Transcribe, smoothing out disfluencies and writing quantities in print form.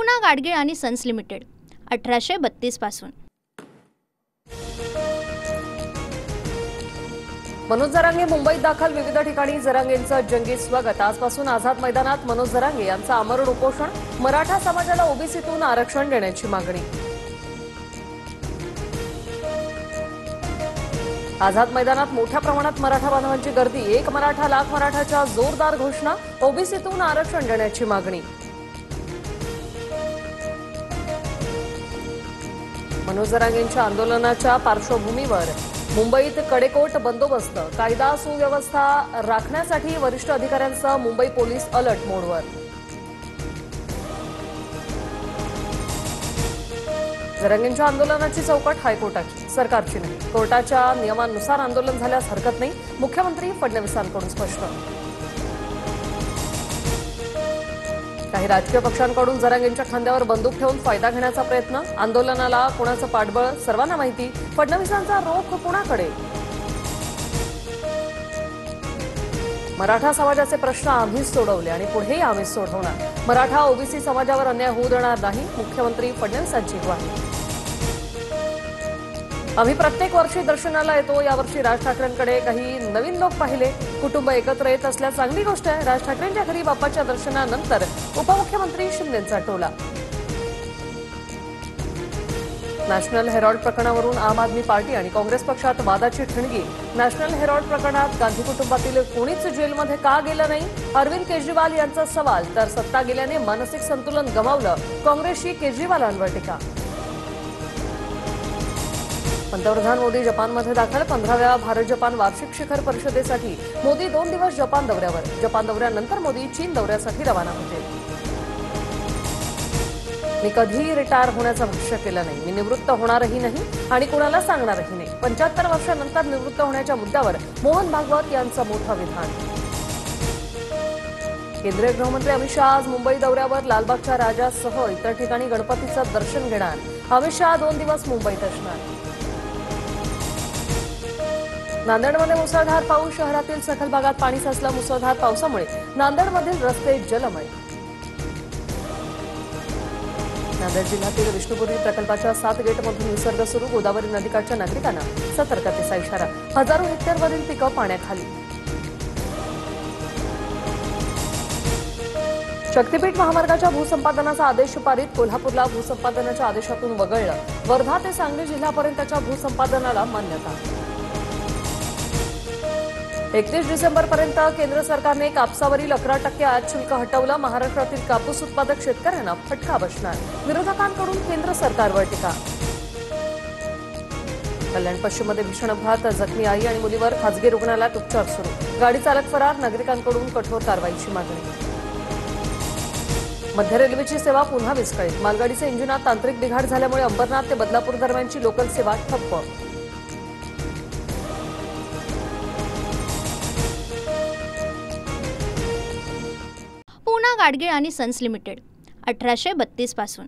पूना गाडगीळ आणि sons limited 1832 पासून। मनोज जरांगे मुंबईत दाखल, विविध ठिकाणी जरांगेंचं जंगी स्वागत। आजपासून आझाद मैदानात मनोज जरांगे यांचं आमरण उपोषण। मराठा समाजाला ओबीसीतून आरक्षण देण्याची मागणी। आझाद मैदानात मोठ्या प्रमाणात मराठा बांधवांची गर्दी। एक मराठा लाख मराठाच्या जोरदार घोषणा। ओबीसीतून आरक्षण देण्याची मागणी। मनोज जरांगेंच्या आंदोलनाच्या पार्श्वभूमीवर मुंबईत कडेकोट बंदोबस्त। कायदा सुव्यवस्था राखण्यासाठी वरिष्ठ अधिकाऱ्यांसह मुंबई पोलीस अलर्ट मोडवर। जरांगेंच्या आंदोलनाची चौकट हायकोर्टाची, सरकारची नाही। कोर्टाच्या नियमांनुसार आंदोलन झाल्यास हरकत नाही, मुख्यमंत्री फडणवीसांकडून स्पष्ट। काही राजकीय पक्षांकडून जरांगेंच्या खांद्यावर बंदूक ठेवून फायदा घेण्याचा प्रयत्न। आंदोलनाला कोणाचं पाठबळ सर्वांना माहिती। फडणवीसांचा रोख कुणाकडे? मराठा समाजाचे प्रश्न आम्हीच सोडवले आणि पुढेही आम्हीच सोडवणार। मराठा ओबीसी समाजावर अन्याय होऊ देणार नाही, मुख्यमंत्री फडणवीसांची ग्वाही। आम्ही प्रत्येक वर्षी दर्शनाला येतो, यावर्षी राज ठाकरेंकडे काही नवीन लोक पाहिले। कुटुंब एकत्र येत असल्यास चांगली गोष्ट आहे। राज ठाकरेंच्या घरी बाप्पाच्या दर्शनानंतर उपमुख्यमंत्री शिंदेंचा टोला। नॅशनल हेरॉल्ड प्रकरणावरून आम आदमी पार्टी आणि काँग्रेस पक्षात वादाची ठिणगी। नॅशनल हेरॉल्ड प्रकरणात गांधी कुटुंबातील कोणीच जेलमध्ये का गेलं नाही, अरविंद केजरीवाल यांचा सवाल। तर सत्ता गेल्याने मानसिक संतुलन गमावलं, काँग्रेसची केजरीवालांवर टीका। पंतप्रधान मोदी जपानमध्ये दाखल। 15व्या भारत जपान वार्षिक शिखर परिषदेसाठी मोदी 2 दिवस जपान दौऱ्यावर। जपान दौऱ्यानंतर मोदी चीन दौऱ्यासाठी रवाना होतील। मी कधीही रिटायर होण्याचं भाष्य केलं नाही, मी निवृत्त होणारही नाही आणि कुणाला सांगणारही नाही। 75 वर्षांनंतर निवृत्त होण्याच्या मुद्द्यावर मोहन भागवत यांचं मोठं विधान। केंद्रीय गृहमंत्री अमित शहा आज मुंबई दौऱ्यावर। लालबागच्या राजासह इतर ठिकाणी गणपतीचं दर्शन घेणार। अमित शहा 2 दिवस मुंबईत असणार। नांदेडमध्ये मुसळधार पाऊस। शहरातील सखल भागात पाणी साचलं। मुसळधार पावसामुळे नांदेडमधील रस्ते जलमय। नांदेड जिल्ह्यातील विष्णुपुरी प्रकल्पाच्या 7 गेटमधून विसर्ग सुरू। गोदावरी नदीकाठच्या नागरिकांना सतर्कतेचा इशारा। हजारो हेक्टरवरील पिकं पाण्याखाली। शक्तीपीठ महामार्गाच्या भूसंपादनाचा आदेश पारित। कोल्हापूरला भूसंपादनाच्या आदेशातून वगळलं। वर्धा ते सांगली जिल्ह्यापर्यंतच्या भूसंपादनाला मान्यता। 31 डिसेंबरपर्यंत केंद्र सरकारने कापसावरील 11% आयात शुल्क हटवलं। महाराष्ट्रातील कापूस उत्पादक शेतकऱ्यांना फटका बसणार। विरोधकांकडून केंद्र सरकारवर टीका। कल्याण पश्चिममध्ये भीषण अपघात। जखमी आई आणि मुलीवर खासगी रुग्णालयात उपचार सुरू। गाडी चालक फरार। नागरिकांकडून कठोर कारवाईची मागणी। मध्य रेल्वेची सेवा पुन्हा विस्कळीत। मालगाडीच्या इंजिनात तांत्रिक बिघाड झाल्यामुळे अंबरनाथ ते बदलापूर दरम्यानची लोकल सेवा ठप्प। पूना गाडगीळ आणि सन्स लिमिटेड 1832 पासून।